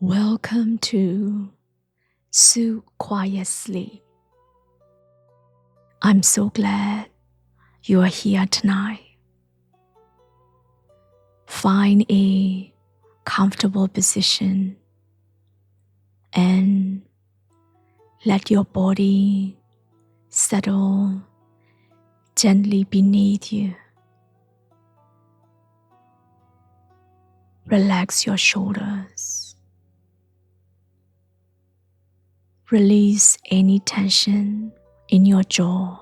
Welcome to SuQuietSleep. I'm so glad you are here tonight. Find a comfortable position and let your body settle gently beneath you. Relax your shoulders. Release any tension in your jaw.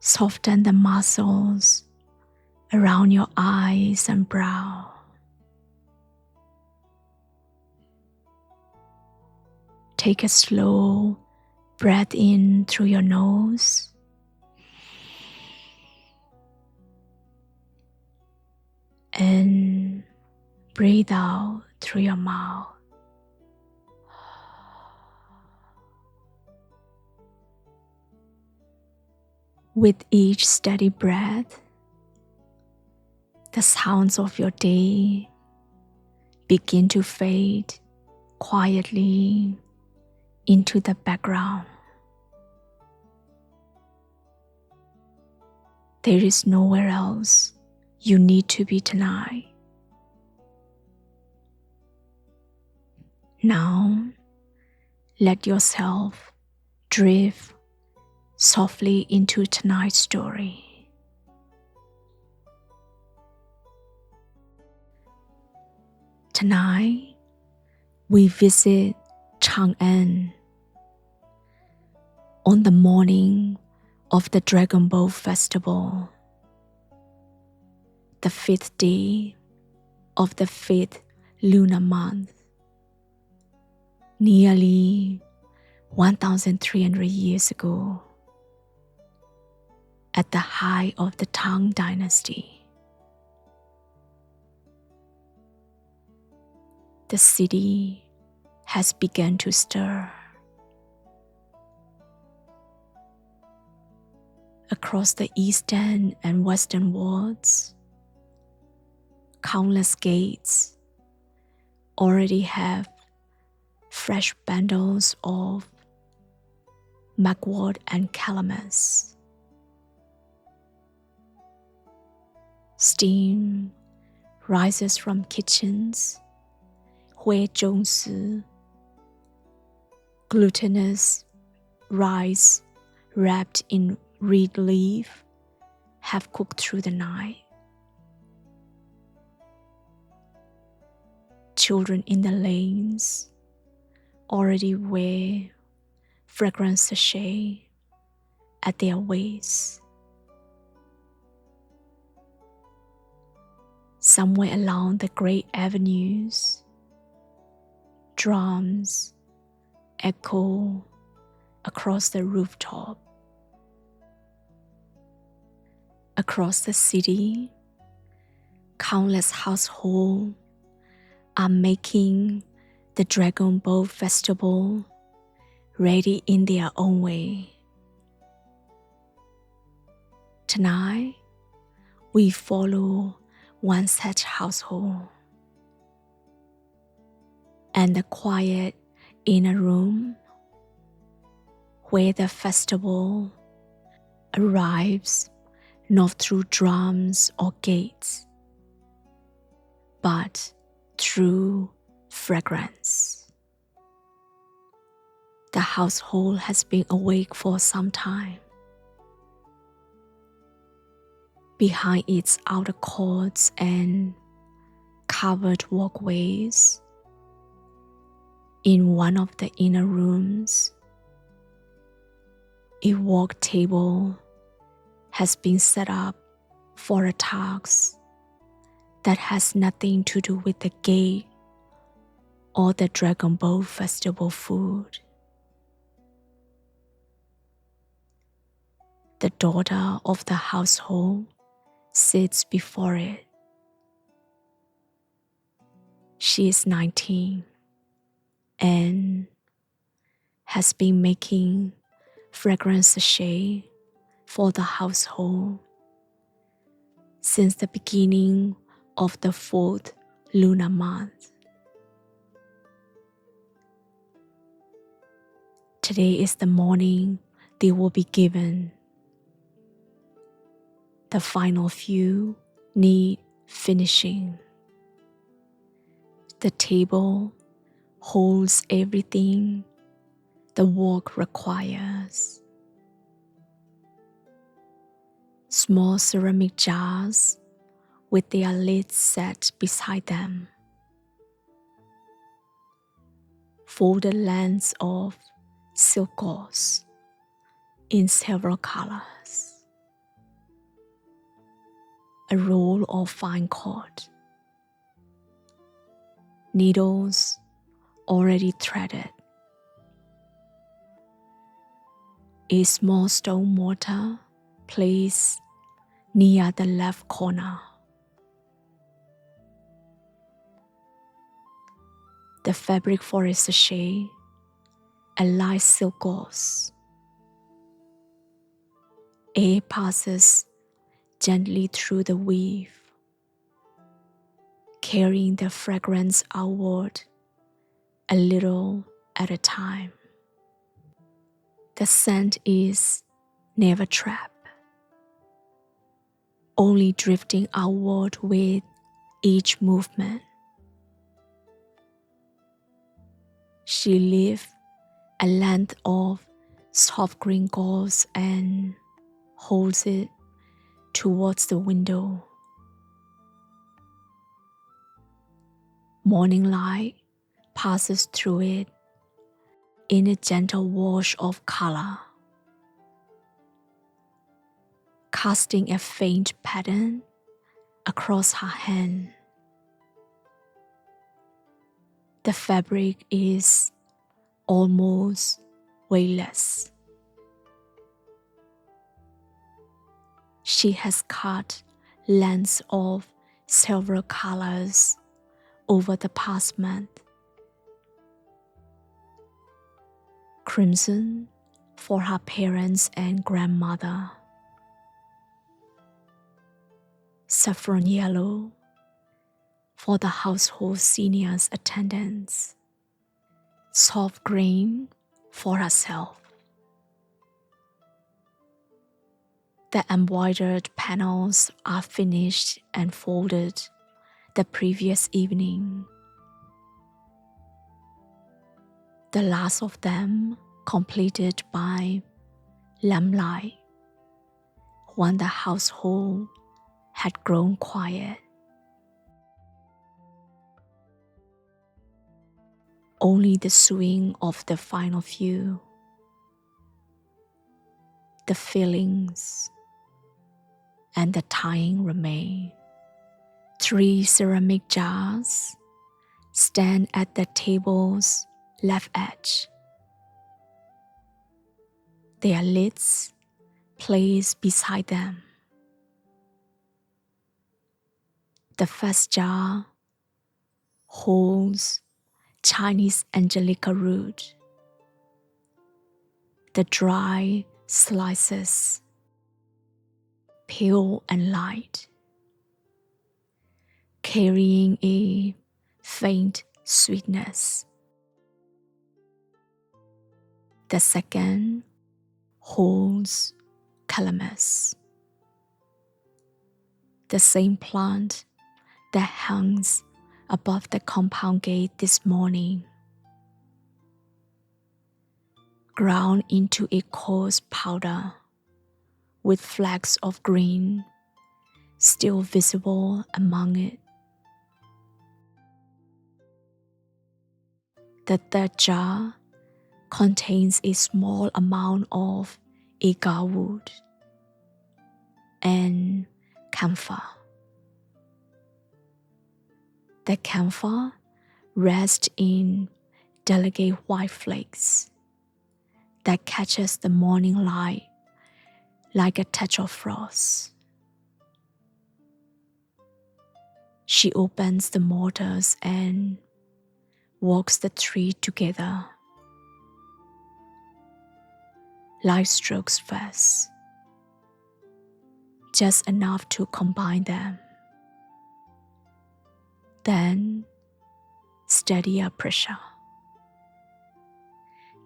Soften the muscles around your eyes and brow. Take a slow breath in through your nose and breathe out through your mouth. With each steady breath, the sounds of your day begin to fade quietly into the background. There is nowhere else you need to be tonight. Now, let yourself drift softly into tonight's story. Tonight, we visit Chang'an. On the morning of the Dragon Boat Festival, the 5th day of the 5th lunar month, nearly 1,300 years ago, at the height of the Tang Dynasty, the city has begun to stir. Across the eastern and western walls, countless gates already have fresh bundles of agarwood and calamus. Steam rises from kitchens where zhongsi, glutinous rice wrapped in reed leaf, have cooked through the night. Children in the lanes already wear fragrant sachets at their waists. Somewhere along the great avenues, drums echo across the rooftop. Across the city, countless households are making the Dragon Boat Festival ready in their own way. Tonight, we follow one such household, and the quiet inner room where the festival arrives not through drums or gates, but through fragrance. The household has been awake for some time. Behind its outer courts and covered walkways, in one of the inner rooms, a work table has been set up for a task that has nothing to do with the gate or the Dragon Boat Festival food. The daughter of the household sits before it. She is 19 and has been making fragrant sachets for the household since the beginning of the 4th lunar month. Today is the morning they will be given. The final few need finishing. The table holds everything the work requires. Small ceramic jars with their lids set beside them. Folded lengths of silk gauze in several colors. A roll of fine cord. Needles already threaded. A small stone mortar placed near the left corner. The fabric for a sachet, a light silk gauze. Air passes gently through the weave, carrying the fragrance outward a little at a time. The scent is never trapped, only drifting outward with each movement. She lifts a length of soft green gauze and holds it towards the window. Morning light passes through it in a gentle wash of color, casting a faint pattern across her hand. The fabric is almost weightless. She has cut lengths of several colors over the past month. Crimson for her parents and grandmother. Saffron yellow for the household seniors' attendants. Soft green for herself. The embroidered panels are finished and folded the previous evening. The last of them completed by lamplight when the household had grown quiet. Only the swing of the final few, the fillings, and the tying remain. 3 ceramic jars stand at the table's left edge. Their lids placed beside them. The first jar holds Chinese angelica root, the dry slices, pale and light, carrying a faint sweetness. The second holds calamus, the same plant that hangs above the compound gate this morning, ground into a coarse powder with flecks of green still visible among it. The third jar contains a small amount of agarwood and camphor. The camphor rests in delicate white flakes that catches the morning light like a touch of frost. She opens the mortars and walks the 3 together. Light strokes first, just enough to combine them. Then, steadier pressure.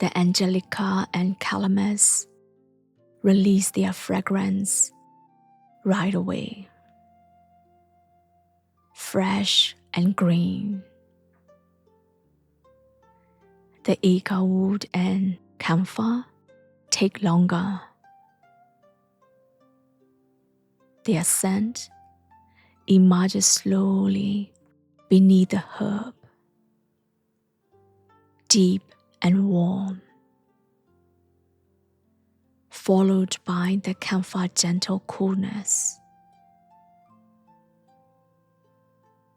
The angelica and calamus release their fragrance right away. Fresh and green. The agarwood and camphor take longer. Their scent emerges slowly beneath the herb, deep and warm, followed by the camphor gentle coolness.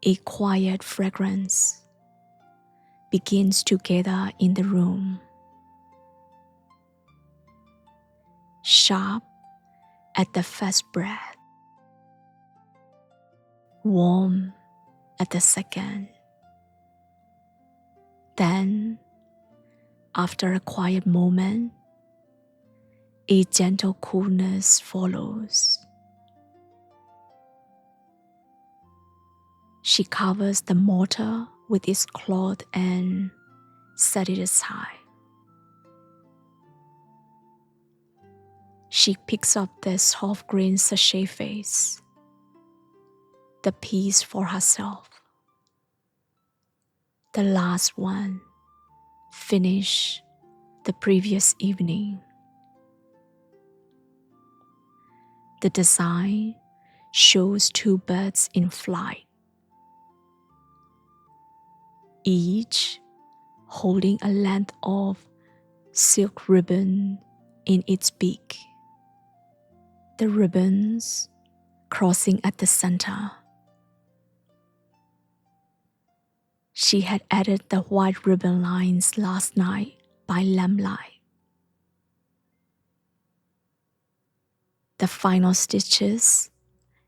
A quiet fragrance begins to gather in the room, sharp at the first breath, warm at the second. Then, after a quiet moment, a gentle coolness follows. She covers the mortar with its cloth and set it aside. She picks up the soft green sachet vase, the piece for herself. The last one, finished the previous evening. The design shows two birds in flight, each holding a length of silk ribbon in its beak. The ribbons crossing at the center. She had added the white ribbon lines last night by lamplight. The final stitches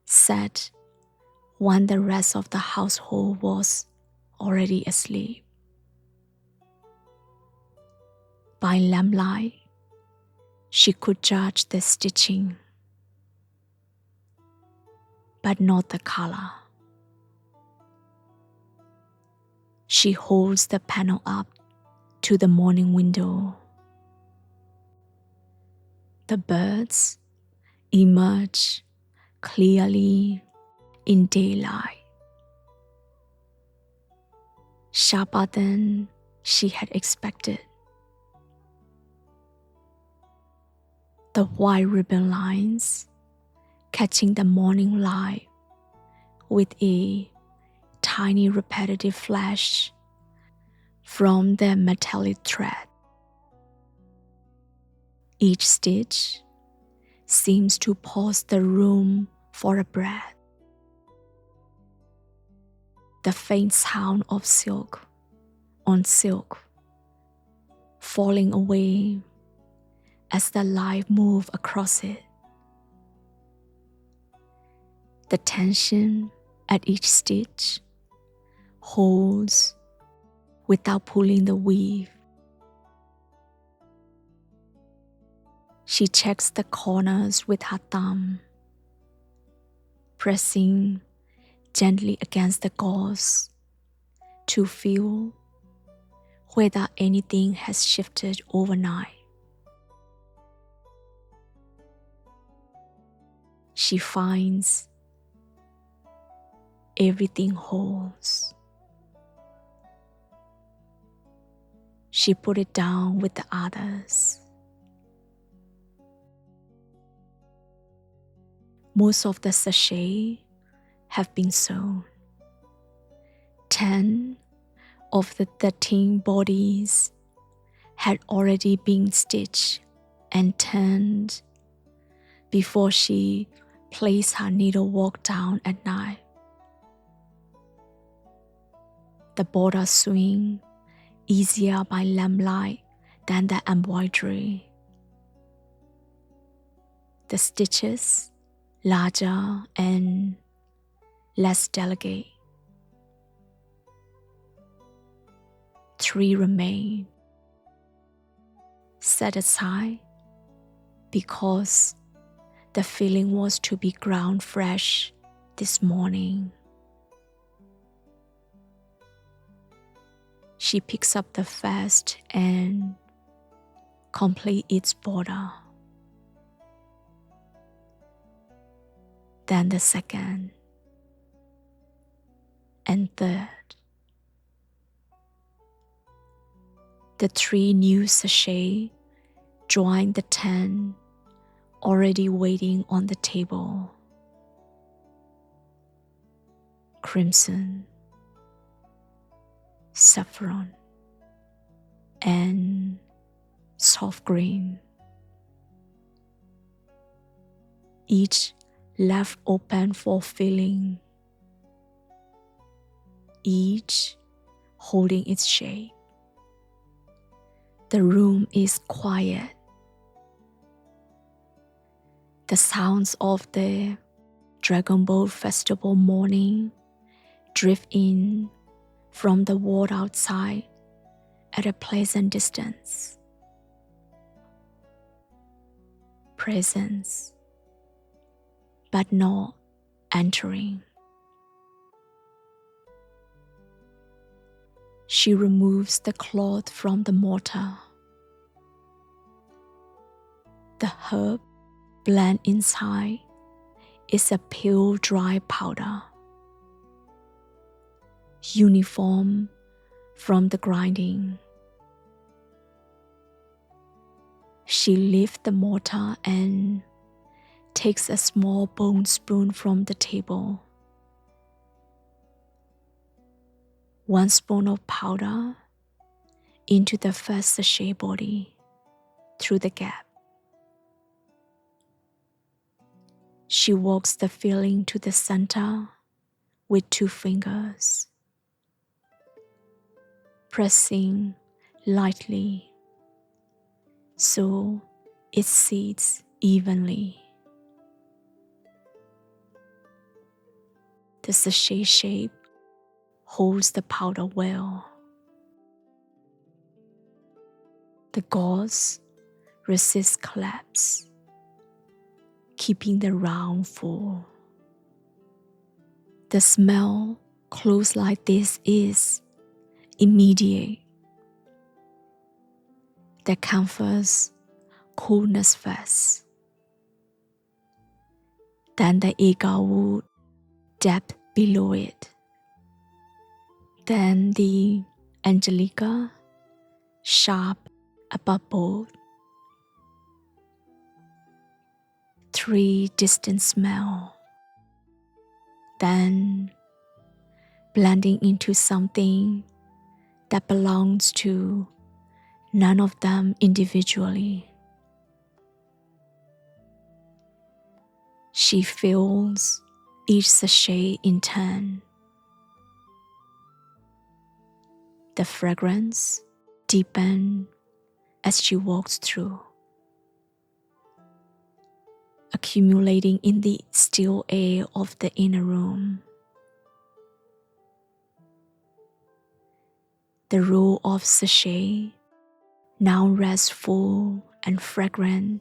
set when the rest of the household was already asleep. By lamplight, she could judge the stitching, but not the color. She holds the panel up to the morning window. The birds emerge clearly in daylight, sharper than she had expected. The white ribbon lines catching the morning light with a tiny repetitive flash from the metallic thread. Each stitch seems to pause the room for a breath. The faint sound of silk on silk falling away as the light moves across it. The tension at each stitch holds without pulling the weave. She checks the corners with her thumb, pressing gently against the gauze to feel whether anything has shifted overnight. She finds everything holds. She put it down with the others. Most of the sachets have been sewn. 10 of the 13 bodies had already been stitched and turned before she placed her needlework down at night. The border swing easier by lamplight than the embroidery. The stitches larger and less delicate. 3 remain, set aside because the feeling was to be ground fresh this morning. She picks up the first and completes its border. Then the second and third. The 3 new sachets join the 10 already waiting on the table. Crimson, saffron, and soft green. Each left open for filling, each holding its shape. The room is quiet. The sounds of the Dragon Boat Festival morning drift in from the wall outside at a pleasant distance. Presence, but not entering. She removes the cloth from the mortar. The herb blend inside is a pale dry powder, uniform from the grinding. She lifts the mortar and takes a small bone spoon from the table. 1 spoon of powder into the first sachet body through the gap. She walks the filling to the center with 2 fingers, pressing lightly so it sits evenly. The sachet shape holds the powder well. The gauze resists collapse, keeping the round full. The smell close like this is immediate. The camphor's coolness first, then the agarwood depth below it, then the angelica sharp above both. 3 distant smell, then blending into something that belongs to none of them individually. She fills each sachet in turn. The fragrance deepens as she walks through, accumulating in the still air of the inner room. The row of sachets now rests full and fragrant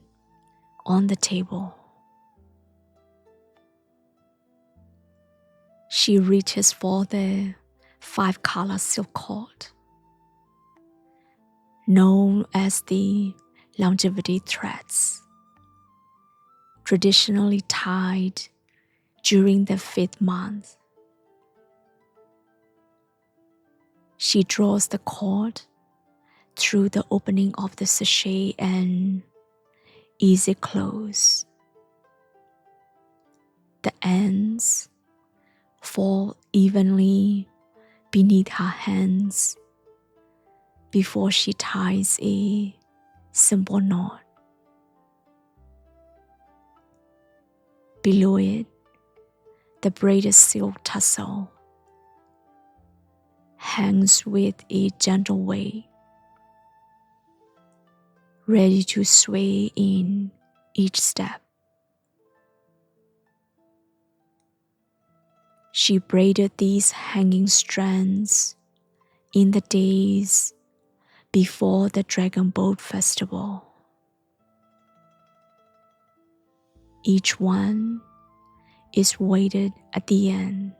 on the table. She reaches for the 5-color silk cord, known as the longevity threads, traditionally tied during the 5th month. She draws the cord through the opening of the sachet and ease it close. The ends fall evenly beneath her hands before she ties a simple knot. Below it, the braided silk tassel hangs with a gentle weight, ready to sway in each step. She braided these hanging strands in the days before the Dragon Boat Festival. Each one is weighted at the end.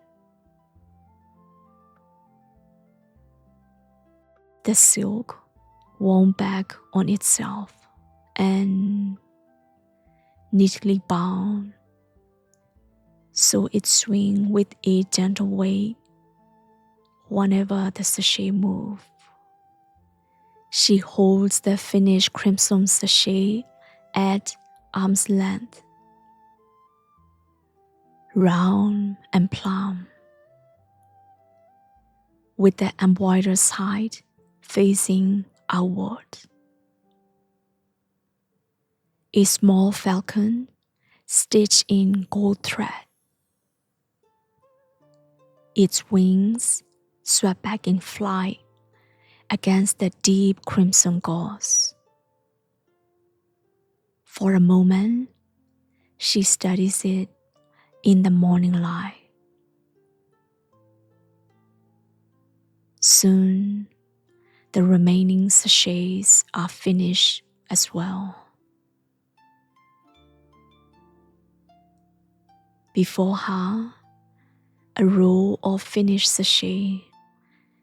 The silk wound back on itself and neatly bound, so it swings with a gentle weight whenever the sachet moves. She holds the finished crimson sachet at arm's length, round and plump, with the embroidered side facing outward. A small falcon stitched in gold thread. Its wings swept back in flight against the deep crimson gauze. For a moment, she studies it in the morning light. Soon, the remaining sachets are finished as well. Before her, a row of finished sachets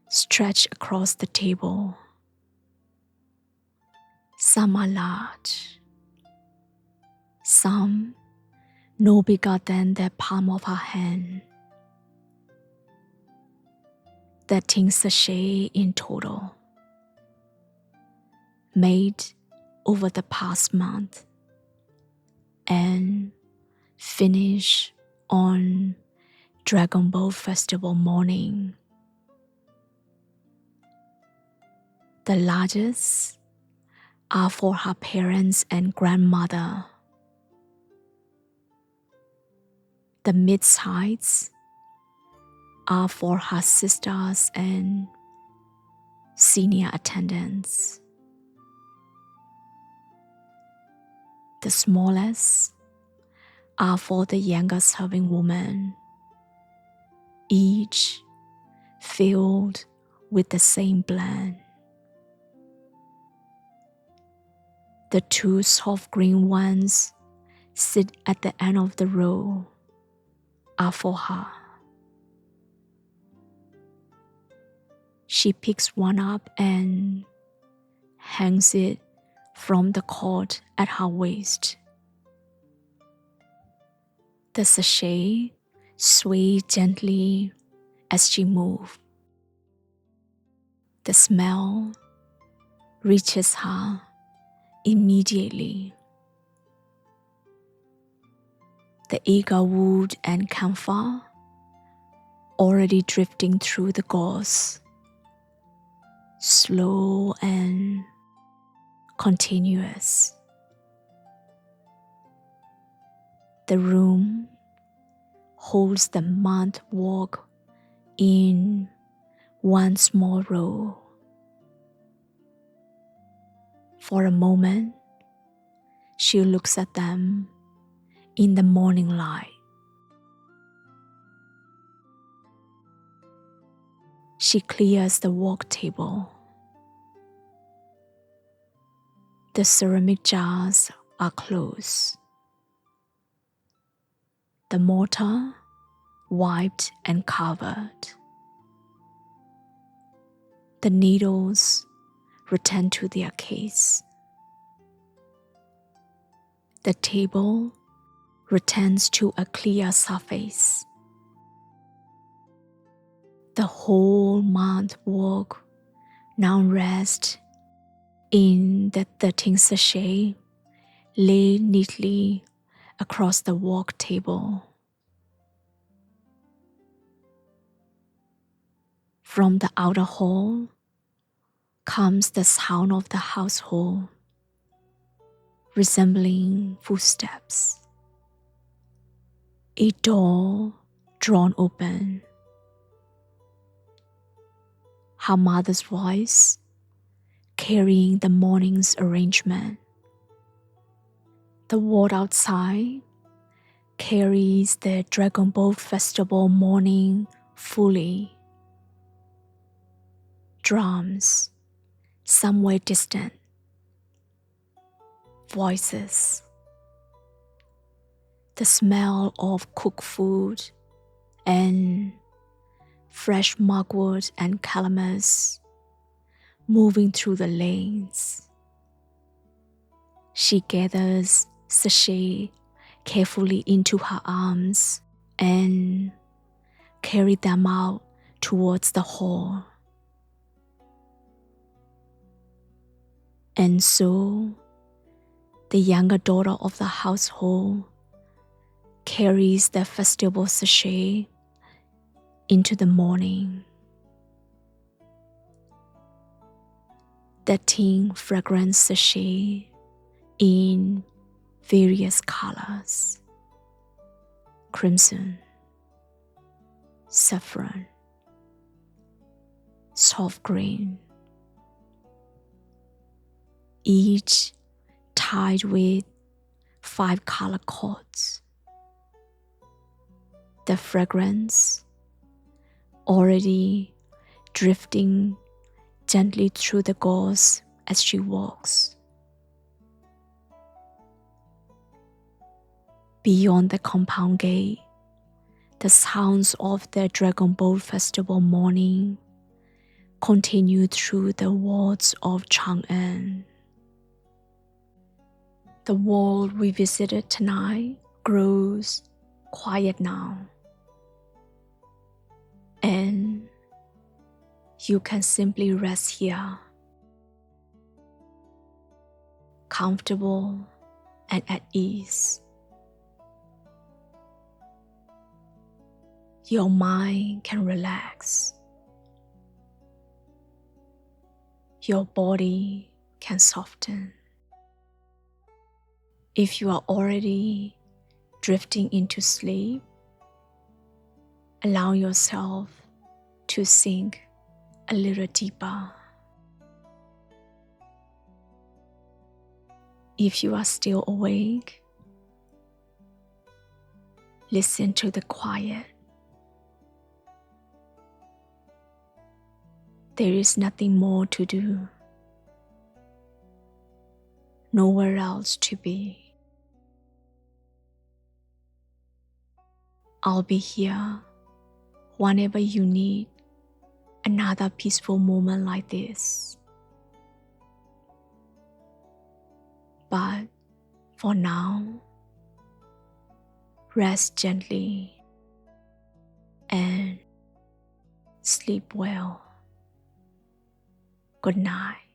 stretched across the table. Some are large, some no bigger than the palm of her hand. 13 sachets in total, made over the past month and finished on Dragon Boat Festival morning. The largest are for her parents and grandmother. The mid-size are for her sisters and senior attendants. The smallest are for the younger serving woman, each filled with the same blend. The 2 soft green ones sit at the end of the row are for her. She picks one up and hangs it from the cord at her waist. The sachet sways gently as she moves. The smell reaches her immediately. The agarwood and camphor already drifting through the gauze, slow and continuous. The room holds the month work in one small row. For a moment, she looks at them in the morning light. She clears the work table. The ceramic jars are closed. The mortar wiped and covered. The needles return to their case. The table returns to a clear surface. The whole month work now rests in the 13 sachet laid neatly across the work table. From the outer hall comes the sound of the household, resembling footsteps. A door drawn open. Her mother's voice carrying the morning's arrangement. The ward outside carries the Dragon Boat Festival morning fully. Drums, somewhere distant. Voices. The smell of cooked food and fresh mugwort and calamus moving through the lanes. She gathers sachet carefully into her arms and carries them out towards the hall. And so, the younger daughter of the household carries the festival sachet into the morning. The tin fragrant sachet in various colors: crimson, saffron, soft green, each tied with 5 color cords. The fragrance already drifting gently through the gauze as she walks. Beyond the compound gate, the sounds of the Dragon Boat Festival morning continue through the wards of Chang'an. The world we visited tonight grows quiet now, and you can simply rest here, comfortable and at ease. Your mind can relax. Your body can soften. If you are already drifting into sleep, allow yourself to sink a little deeper. If you are still awake, listen to the quiet. There is nothing more to do, nowhere else to be. I'll be here whenever you need another peaceful moment like this. But for now, rest gently and sleep well. Good night.